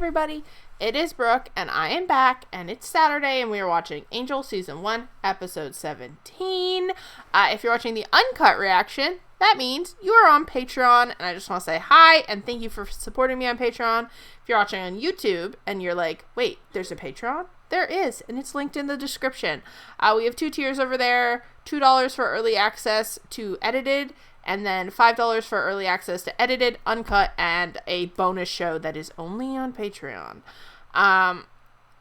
everybody, it is Brooke, and I am back, and it's Saturday, and we are watching Angel Season 1, Episode 17. If you're watching the uncut reaction, that means you are on Patreon, and I just want to say hi, and thank you for supporting me on Patreon. If you're watching on YouTube, and you're like, wait, there's a Patreon? There is, and it's linked in the description. We have 2 tiers over there, $2 for early access to edited, and then $5 for early access to edited, uncut, and a bonus show that is only on Patreon.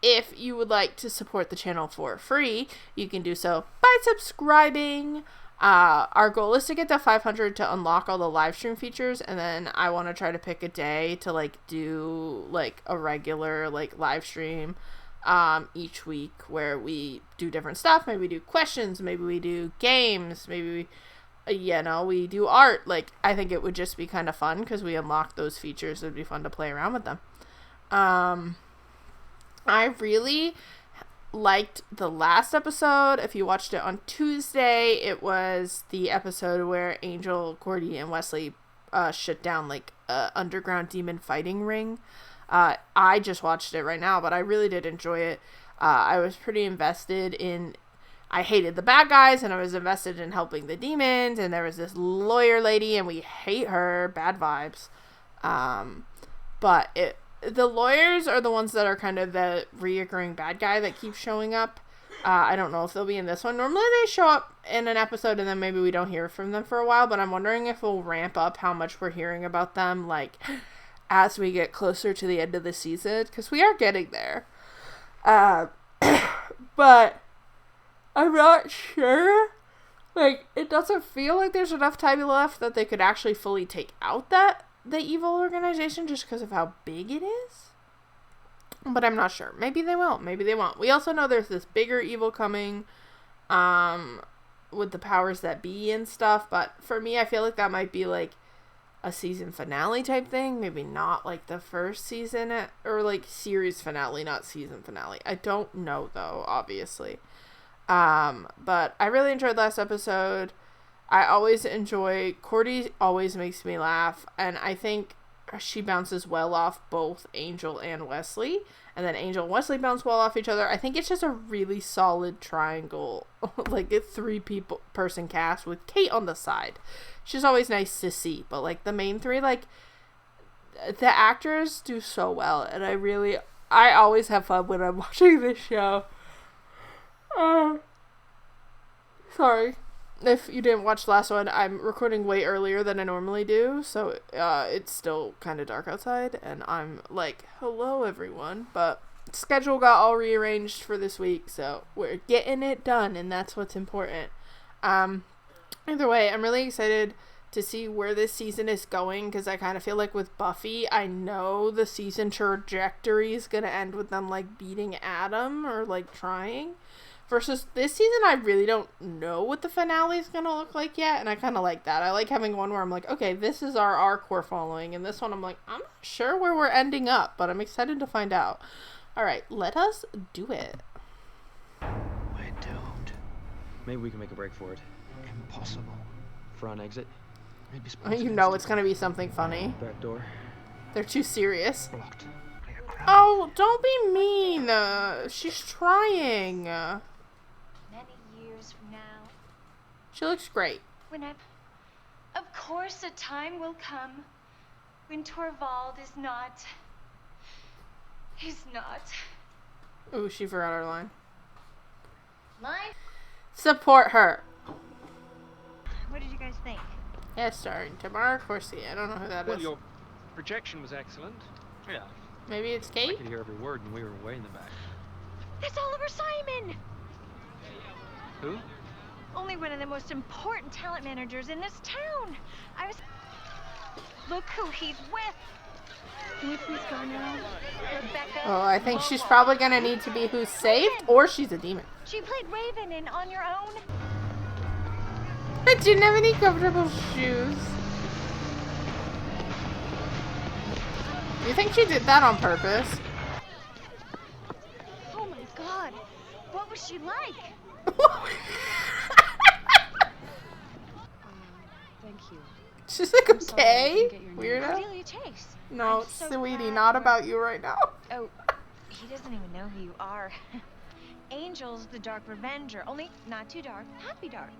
If you would like to support the channel for free, you can do so by subscribing. Our goal is to get to 500 to unlock all the live stream features, and then I want to try to pick a day to do a regular live stream each week where we do different stuff. Maybe we do questions, maybe we do games, maybe we do art. I think it would just be kind of fun because we unlock those features. It would be fun to play around with them. I really liked the last episode. If you watched it on Tuesday, it was the episode where Angel, Cordy, and Wesley shut down a underground demon fighting ring. I just watched it right now, but I really did enjoy it. I was pretty invested in... I hated the bad guys, and I was invested in helping the demons, and there was this lawyer lady, and we hate her. Bad vibes. But the lawyers are the ones that are kind of the reoccurring bad guy that keeps showing up. I don't know if they'll be in this one. Normally they show up in an episode, and then maybe we don't hear from them for a while, but I'm wondering if we'll ramp up how much we're hearing about them, as we get closer to the end of the season, because we are getting there. But I'm not sure. It doesn't feel like there's enough time left that they could actually fully take out the evil organization just because of how big it is. But I'm not sure. Maybe they will. Maybe they won't. We also know there's this bigger evil coming with the powers that be and stuff. But for me, I feel like that might be a season finale type thing. Maybe not the first season or series finale, not season finale. I don't know though, obviously. But I really enjoyed last episode. I always enjoy... Cordy always makes me laugh, and I think she bounces well off both Angel and Wesley, and then Angel and Wesley bounce well off each other. I think it's just a really solid triangle, a 3-person cast with Kate on the side. She's always nice to see, but the main 3, the actors do so well, and I always have fun when I'm watching this show. Sorry. If you didn't watch the last one, I'm recording way earlier than I normally do, so it's still kind of dark outside, and I'm hello everyone, but schedule got all rearranged for this week, so we're getting it done, and that's what's important. Either way, I'm really excited to see where this season is going, because I kind of feel with Buffy, I know the season trajectory is going to end with them beating Adam, or trying. Versus this season, I really don't know what the finale is going to look like yet, and I kind of like that. I like having one where I'm okay, this is our arc we're following, and this one I'm I'm not sure where we're ending up, but I'm excited to find out. Alright, let us do it. I don't. Maybe we can make a break for it. Impossible. Front exit. Maybe you know it's going to be something funny. Back door. They're too serious. Blocked. Oh, don't be mean. She's trying. Many years from now. She looks great. Of course a time will come when Torvald is not. He's not. Ooh, she forgot her line. Line? Support her. What did you guys think? Yes, starring Tamara Corsi. I don't know who that is. Well, your projection was excellent. Yeah. Maybe it's I Kate? could hear every word and we were way in the back. That's Oliver Simon! Who? Only one of the most important talent managers in this town. Look who he's with. Can we please go now? Rebecca. Oh, I think she's probably gonna need to be who's saved, or she's a demon. She played Raven in On Your Own. I didn't have any comfortable shoes. You think she did that on purpose? Oh my god. What was she like? Thank you. She's okay? Sorry, Weirdo? Cordelia Chase. No, I'm so sweetie, glad not you're- about you right now. Oh, he doesn't even know who you are. Angel's the Dark Revenger, only not too dark, happy dark.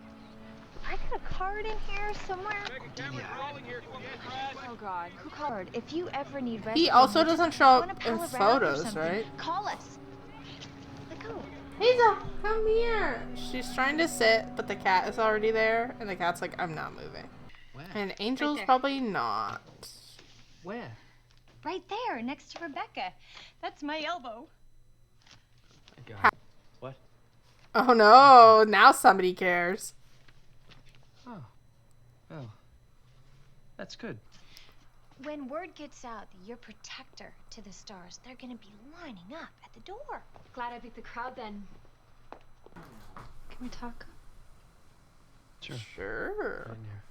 I got a card in here somewhere. Oh God, who called? If you ever need rescue, He also and we're doesn't just show wanna up pal in around or photos, something, right? Call us. Let go. Hazel, come here. She's trying to sit, but the cat is already there, and the cat's like, I'm not moving. Where? And Angel's there. probably not. Where? Right there, next to Rebecca. That's my elbow. My God. What? Oh no, now somebody cares. Oh. Well. That's good. When word gets out that you're protector to the stars, they're gonna be lining up at the door. Glad I picked the crowd then. Can we talk? Sure. Sure. In here.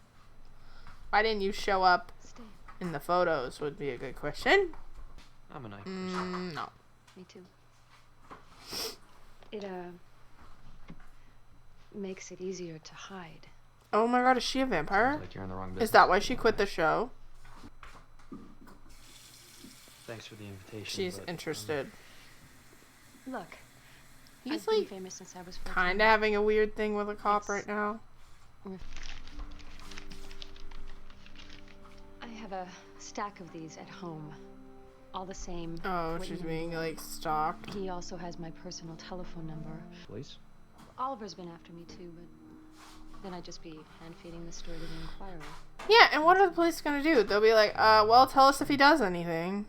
Why didn't you show up Stay. in the photos would be a good question. I'm a night person. No. Me too. It, makes it easier to hide. Oh my god, is she a vampire? Sounds like you're in the wrong business. Is that why she quit the show? Thanks for the invitation. She's but, interested. Look, He's I've been like famous since I was 14. kind of having a weird thing with a cop It's- right now. I have a stack of these at home. All the same. Oh, what she's you being need. like stalked. He also has my personal telephone number. Police? Oliver's been after me too, but then I'd just be hand-feeding the story to the Inquirer. Yeah, and what are the police gonna do? They'll be like, well, tell us if he does anything.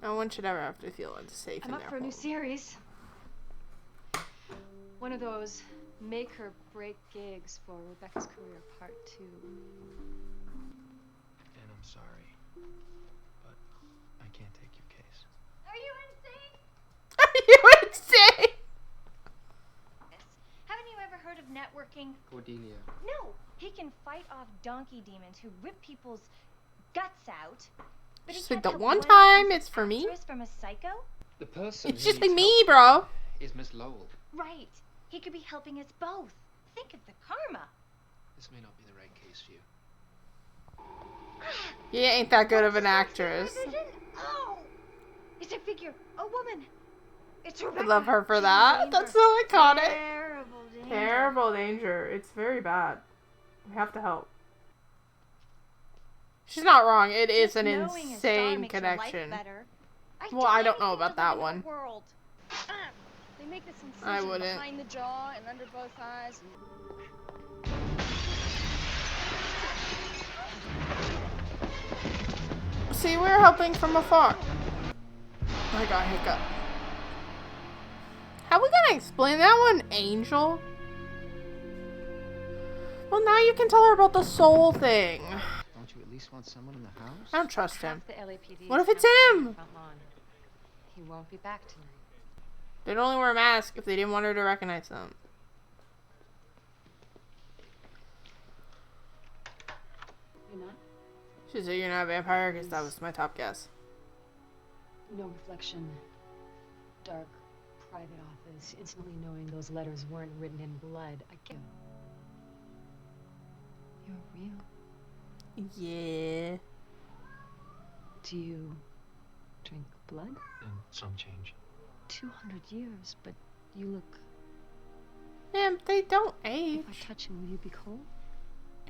No one should ever have to feel unsafe I'm in up their for a new home. series. One of those make or break gigs for Rebecca's career, part 2. And I'm sorry, but I can't take your case. Are you insane? Are you insane? Haven't you ever heard of networking? Cordelia. No, he can fight off donkey demons who rip people's guts out. But he She's like, can't the help one one time innocent it's for me. actress from a psycho? The person It's who just like needs me, help bro. is Miss Lowell. Right. He could be helping us both. Think of the karma. This may not be the right case for you. You ain't that good of an actress. Oh! It's a figure. A woman. It's I Rebecca. love her for She's that. danger. That's so iconic. Terrible danger. Terrible danger. It's very bad. We have to help. She's not wrong. It is Just an knowing a star insane makes your life connection. better. Well, I don't do know anything about to that live in one. the world. They make this I incision wouldn't. behind the jaw and under both eyes. See, we're helping from afar. I got hiccup. How we gonna explain that one, Angel? Well, now you can tell her about the soul thing. Don't you at least want someone in the house? I don't trust him. Half the LAPD What is if it's camped on him? the front lawn. He won't be back tonight. They'd only wear a mask if they didn't want her to recognize them. You're not? She said you're not a vampire because that was my top guess. No reflection. Dark, private office. Instantly knowing those letters weren't written in blood. I can't. You're real. Yeah. Do you drink blood? And some change. 200 years, but you look. Man, they don't If age. I touch him, will you be cold?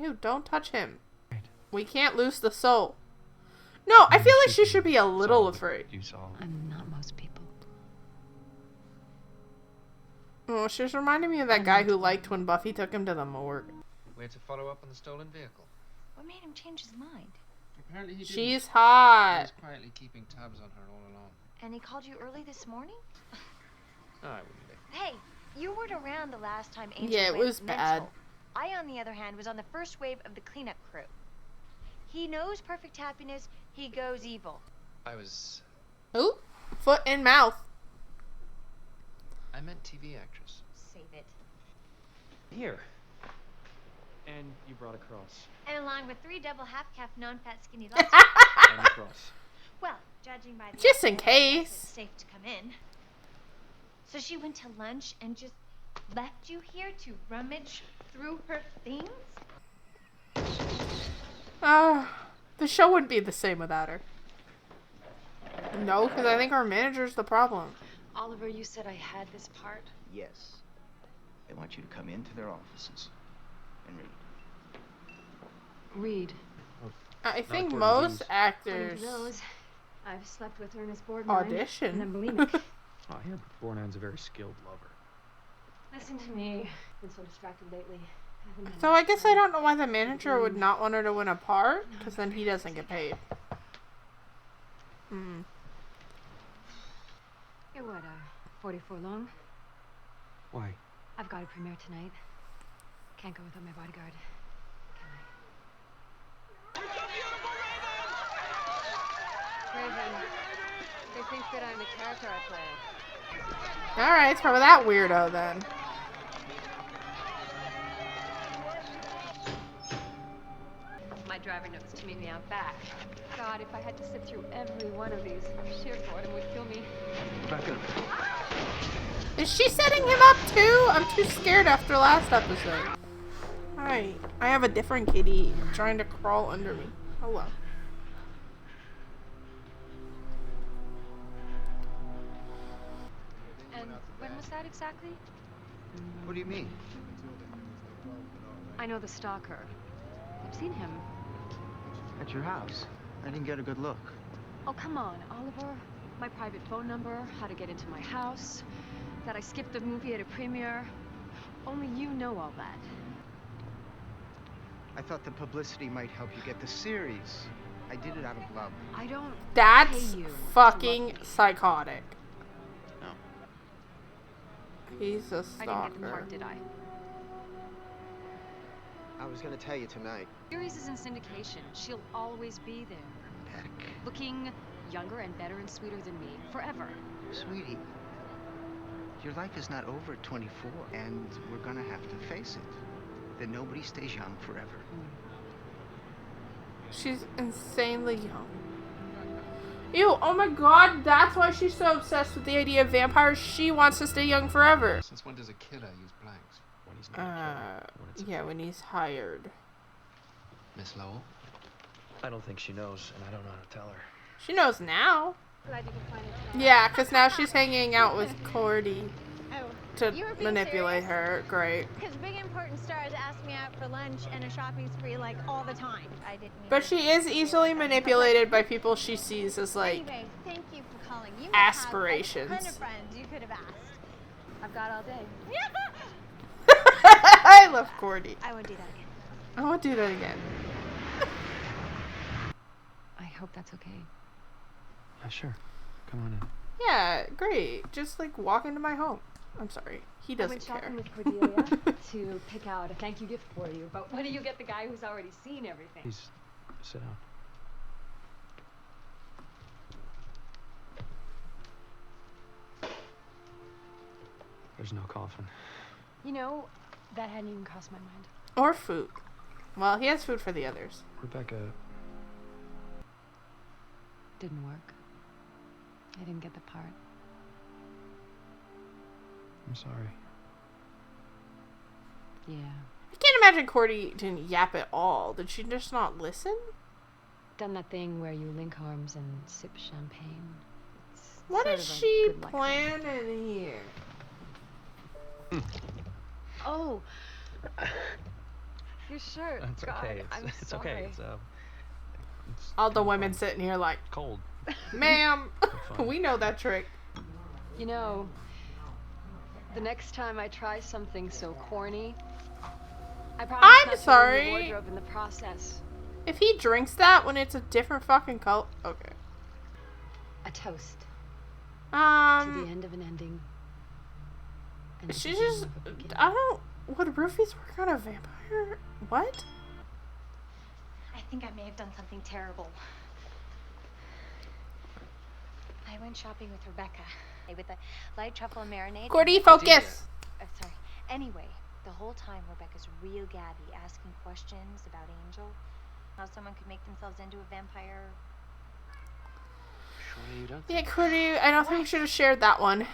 Ew, don't touch him. Right. We can't lose the soul. No, I feel like she should be a little afraid. You saw. I'm not most people. Oh, she's reminding me of that guy who liked when Buffy took him to the morgue. Where to follow up on the stolen vehicle? What made him change his mind? Apparently he didn't. She's He hot. was quietly keeping tabs on her all along. And he called you early this morning? No, I wouldn't be. Hey, you weren't around the last time Angel Yeah, it went was mental. bad. I, on the other hand, was on the first wave of the cleanup crew. He knows perfect happiness, he goes evil. I Ooh, foot and mouth. meant TV actress. Save it. Here. And you brought a cross. And along with 3 double half-calf non-fat skinny lots. And a cross. Well, judging by the Just in outside, I guess case. it's safe to come in. So she went to lunch and just left you here to rummage through her things? The show wouldn't be the same without her. No, because I think our manager's the problem. Oliver, you said I had this part. Yes. They want you to come into their offices and read. Read. I think according to most these. actors According to those, I've slept with Ernest Borgnine. audition. And I'm bulimic. Oh, yeah, but Borgnine's a very skilled lover. Listen to me. Been so distracted lately. Haven't had So I enough guess I time. don't know why the manager would not want her to win a part, because then he doesn't get paid. Hmm. You're what, 44 long? Why? I've got a premiere tonight. Can't go without my bodyguard. Can I? Raven, they think that I'm the character I play. Alright, it's probably that weirdo then. My driver knows to meet me out back. God, if I had to sit through every one of these, sheer boredom would kill me. Rebecca. Is she setting him up too? I'm too scared after last episode. Hi. I have a different kitty trying to crawl under me. Hello. And when was that exactly? What do you mean? I know the stalker. I've seen him. At your house. I didn't get a good look. Oh, come on, Oliver. My private phone number, how to get into my house, that I skipped the movie at a premiere. Only you know all that. I thought the publicity might help you get the series. I did it out of love. I don't That's pay you to fucking love me. psychotic. No. He's a I didn't get the stalker. part, did I? I was gonna tell you tonight. Series is in syndication. She'll always be there. Heck. Looking younger and better and sweeter than me. Forever. Sweetie. Your life is not over at 24, and we're gonna have to face it. That nobody stays young forever. She's insanely young. Ew, oh my god, that's why she's so obsessed with the idea of vampires. She wants to stay young forever. Since when does a killer use blanks? When he's not a killer, when it's a Yeah, fake. when he's hired. Miss Lowell? I don't think she knows, and I don't know how to tell her. She knows now. Glad you can find it. Yeah, because now she's hanging out with Cordy Oh, to You were being manipulate serious? her. Great. because big important stars ask me out for lunch and a shopping spree like all the time. I didn't mean But to she is easily manipulated by people she sees as, like, Anyway, thank you for calling. You aspirations. Have a ton of friends you could have asked. I've got all day. I love Cordy. I would do that again. I won't do that again. I hope that's okay. Yeah, sure. Come on in. Yeah, great. Just, like, walk into my home. I'm sorry. He I doesn't went care. shopping with Cordelia to pick out a thank you gift for you. But what do you get the guy who's already seen everything? Please, sit down. There's no coffin. You know, that hadn't even crossed my mind. Or food. Well, he has food for the others. Rebecca, Didn't work. I didn't get the part. I'm sorry. Yeah. I can't imagine Cordy didn't yap at all. Did she just not listen? Done that thing where you link arms and sip champagne. It's What sort is of a she good life thing. planning here? Oh, your shirt. That's God, okay. I'm It's sorry. okay. It's All the kinda women fun. sitting here like, Cold. ma'am, fun. we know that trick. You know, the next time I try something so corny, I promise I'm not to ruin sorry. the wardrobe in the process. If he drinks that when it's a different fucking color, okay. A toast to the end of an ending. And the She's beginning just, of a beginning. I don't, would Rufy's work on a vampire? What? I think I may have done something terrible. I went shopping with Rebecca with a light truffle and marinade. Cordy, focus. Sorry. Anyway, the whole time Rebecca's real gabby, asking questions about Angel, how someone could make themselves into a vampire. Surely you don't Yeah, think Cordy, I don't think we should have shared that one.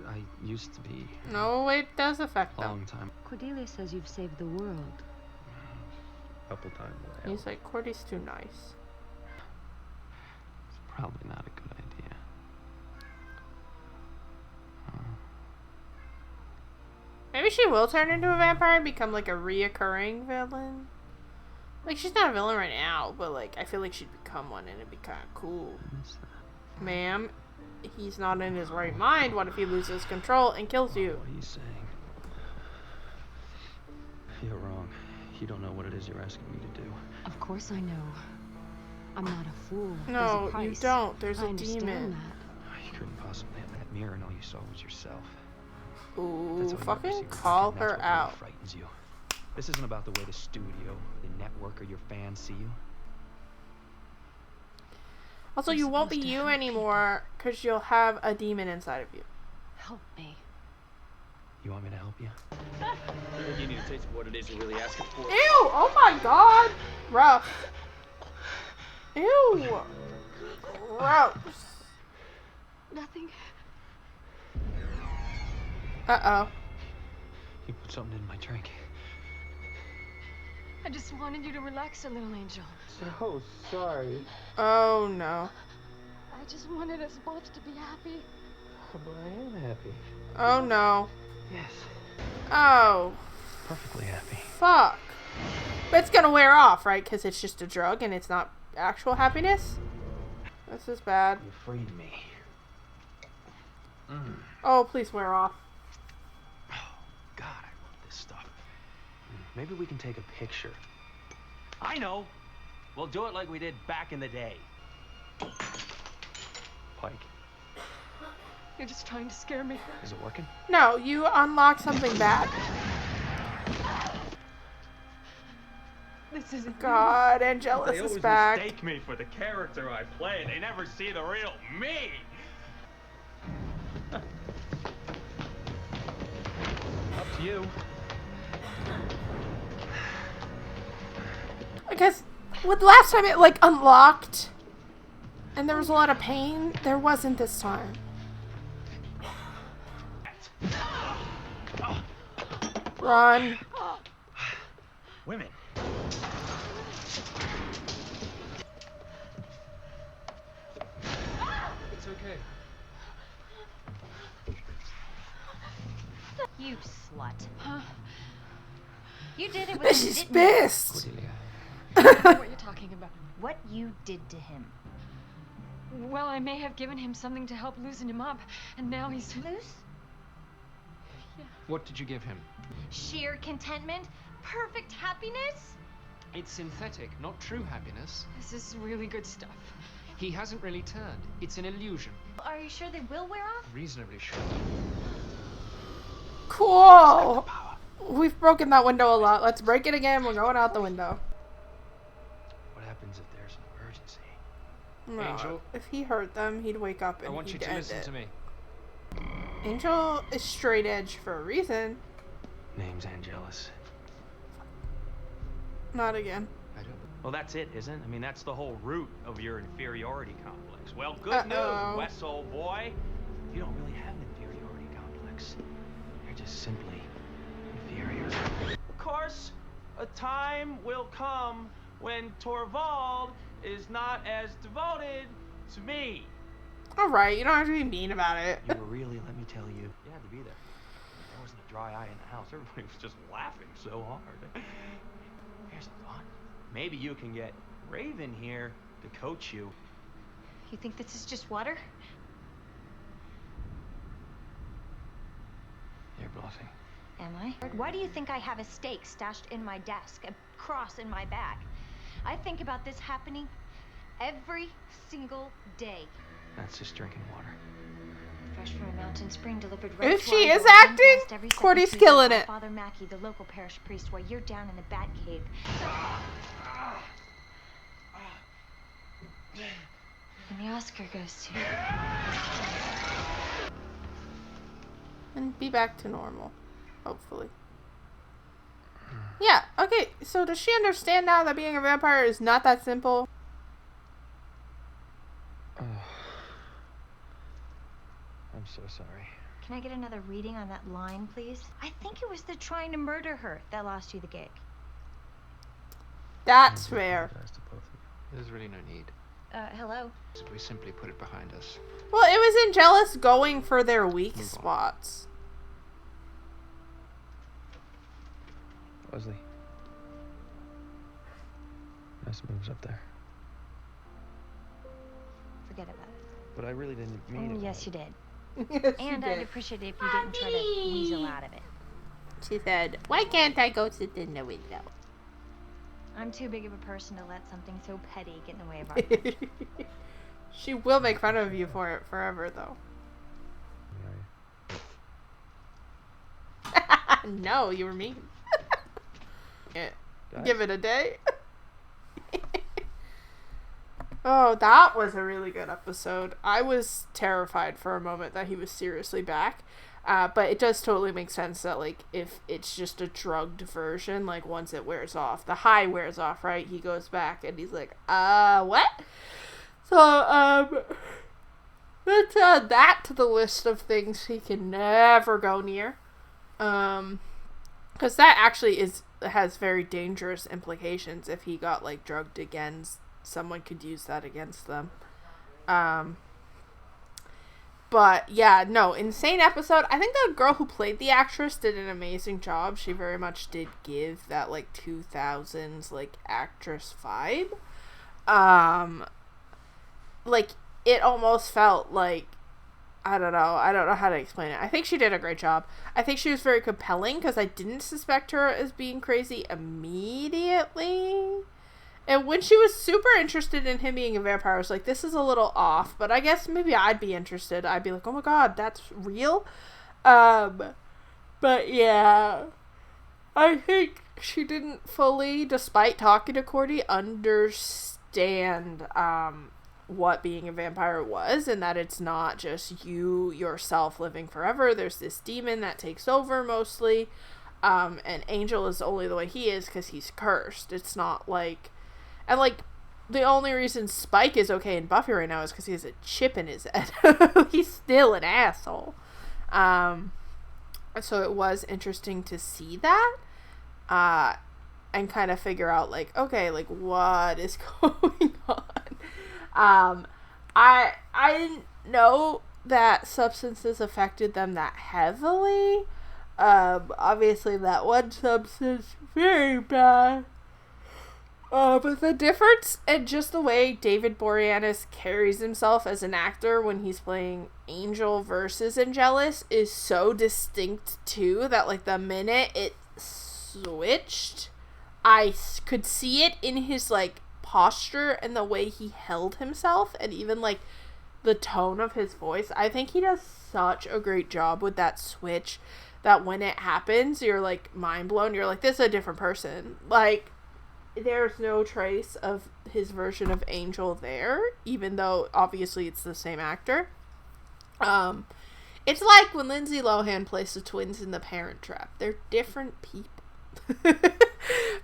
I used to be. No, it does affect A them. long time. Cordelia says you've saved the world. A couple times. He's like, Cordy's too nice. It's probably not a good Maybe she will turn into a vampire and become like a reoccurring villain. Like, she's not a villain right now, but like, I feel like she'd become one and it'd be kind of cool. Ma'am, he's not in his right mind. What if he loses control and kills you? What are you saying? You're wrong. You don't know what it is you're asking me to do. Of course I know. I'm not a fool. No, There's a you price. don't. There's I a understand demon. that. You couldn't possibly have that mirror and all you saw was yourself. Ooh, That's all you ever fucking see call reflected, and her that's what really out. frightens you. This isn't about the way the studio, the network, or your fans see you. Also, You're you won't be supposed to you help anymore because you'll have a demon inside of you. Help me. You want me to help you? You need to taste what it is you're really asking for. Ew! Oh my god! Rough. Ew! Gross. Nothing. Uh-oh. You put something in my drink. I just wanted you to relax a little, Angel. So sorry. Oh no. I just wanted us both to be happy. But I am happy. Oh no. Yes. Oh. Perfectly happy. Fuck. But it's gonna wear off, right? Because it's just a drug and it's not actual happiness? This is bad. You freed me. Oh, please wear off. Oh, God, I love this stuff. Maybe we can take a picture. I know. We'll do it like we did back in the day. Pike, You're just trying to scare me. is it working? No, you unlock something bad. This isn't God, They Angelus always is back. mistake me for the character I play. They never see the real me. Up to you. Because with last time it like unlocked and there was a lot of pain, there wasn't this time. Run. Women. It's okay. You slut. Huh? You did it with him, She's didn't you? pissed. Cordelia. what you're talking about. What you did to him. Well, I may have given him something to help loosen him up, and now he's... Loose? What did you give him? Sheer contentment? Perfect happiness? It's synthetic, not true happiness. This is really good stuff. He hasn't really turned. It's an illusion. Are you sure they will wear off? Reasonably sure. Cool. We've broken that window a lot. Let's break it again. We're going out the window. What happens if there's an emergency? No, Angel? if he hurt them, he'd wake up and I want you he'd to end listen it. to me. Angel is straight edge for a reason. Name's Angelus. Not again. I don't. Well, that's it, isn't it? I mean, that's the whole root of your inferiority complex. Well, good news, Wes, old boy. You don't really have an inferiority complex. You're just simply inferior. Of course, a time will come when Torvald is not as devoted to me. Alright, you don't have to be mean about it. You were really, let me tell you, you had to be there. There wasn't a dry eye in the house. Everybody was just laughing so hard. Here's a thought. Maybe you can get Raven here to coach you. You think this is just water? You're bluffing. Am I? Why do you think I have a stake stashed in my desk, a cross in my bag? I think about this happening every single day. That's just drinking water. Fresh from a mountain spring delivered right If to she our is door, acting, blessed every second Cordy's Tuesday killing by it. Father Mackey, the local parish priest, while you're down in the bat cave. And the Oscar goes to... And be back to normal. Hopefully. Yeah, okay, so does she understand now that being a vampire is not that simple? I'm so sorry. Can I get another reading on that line, please? I think it was the trying to murder her that lost you the gig. That's fair. Apologize to both of you. There's really no need. Hello? So we simply put it behind us. Well, it was Angelus going for their weak Move on. spots. Leslie. Nice moves up there. Forget about it. But I really didn't mean it. Yes, you did. Yes, she And did. I'd appreciate it if you didn't try to weasel out of it. She said, "Why can't I go sit in the window?" I'm too big of a person to let something so petty get in the way of our friendship. She will make fun of you for it forever, though. No, you were mean. Yeah. Give it a day. Oh, that was a really good episode. I was terrified for a moment that he was seriously back. But it does totally make sense that, like, if it's just a drugged version, like, once it wears off, the high wears off, right? He goes back and he's like, what? So, let's add that to the list of things he can never go near. Because that actually has very dangerous implications. If he got, like, drugged again, someone could use that against them. But, yeah, no, insane episode. I think the girl who played the actress did an amazing job. She very much did give that, like, 2000s, like, actress vibe. Like, it almost felt like, I don't know how to explain it. I think she did a great job. I think she was very compelling, because I didn't suspect her as being crazy immediately. And when she was super interested in him being a vampire, I was like, this is a little off. But I guess maybe I'd be interested. I'd be like, oh my god, that's real? But yeah. I think she didn't fully, despite talking to Cordy, understand what being a vampire was. And that it's not just you, yourself, living forever. There's this demon that takes over mostly. And Angel is only the way he is because he's cursed. It's not like... And, like, the only reason Spike is okay in Buffy right now is because he has a chip in his head. He's still an asshole. So it was interesting to see that. And kind of figure out, like, okay, like, what is going on? I didn't know that substances affected them that heavily. Obviously that one substance, very bad. But the difference and just the way David Boreanaz carries himself as an actor when he's playing Angel versus Angelus is so distinct too that, like, the minute it switched, I could see it in his, like, posture and the way he held himself and even, like, the tone of his voice. I think he does such a great job with that switch that when it happens, you're, like, mind blown. You're like, this is a different person. Like, there's no trace of his version of Angel there, even though obviously it's the same actor. It's like when Lindsay Lohan plays the twins in The Parent Trap. They're different people.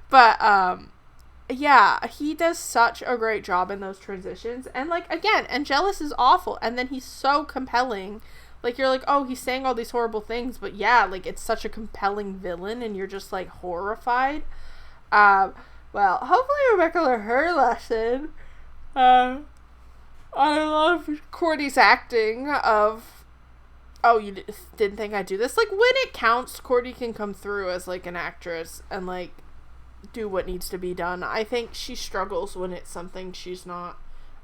But, yeah, he does such a great job in those transitions. And, like, again, Angelus is awful, and then he's so compelling. Like, you're like, oh, he's saying all these horrible things, but yeah, like, it's such a compelling villain, and you're just, like, horrified. Well, hopefully Rebecca learned her lesson. I love Cordy's acting of, oh, you didn't think I'd do this? Like, when it counts, Cordy can come through as, like, an actress and, like, do what needs to be done. I think she struggles when it's something she's not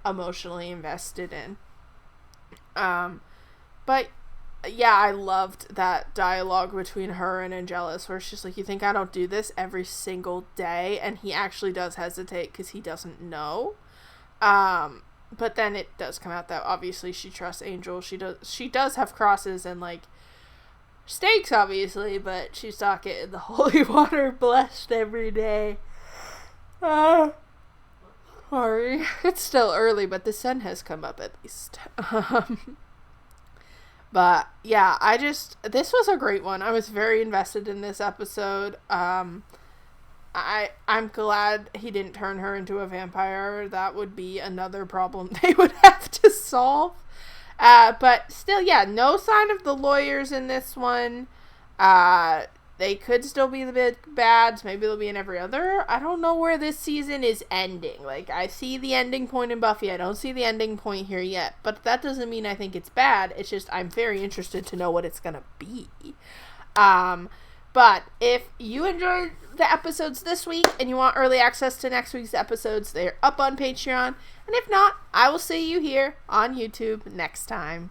emotionally invested in. But yeah, I loved that dialogue between her and Angelus where she's like, you think I don't do this every single day? And he actually does hesitate because he doesn't know. But then it does come out that obviously she trusts Angel. She does have crosses and, like, stakes, obviously, but she's not getting the holy water blessed every day. Sorry. It's still early, but the sun has come up at least. But, yeah, this was a great one. I was very invested in this episode. I'm glad he didn't turn her into a vampire. That would be another problem they would have to solve. But still, yeah, no sign of the lawyers in this one. They could still be the big bads. Maybe they'll be in every other. I don't know where this season is ending. Like, I see the ending point in Buffy. I don't see the ending point here yet. But that doesn't mean I think it's bad. It's just I'm very interested to know what it's going to be. But if you enjoyed the episodes this week and you want early access to next week's episodes, they're up on Patreon. And if not, I will see you here on YouTube next time.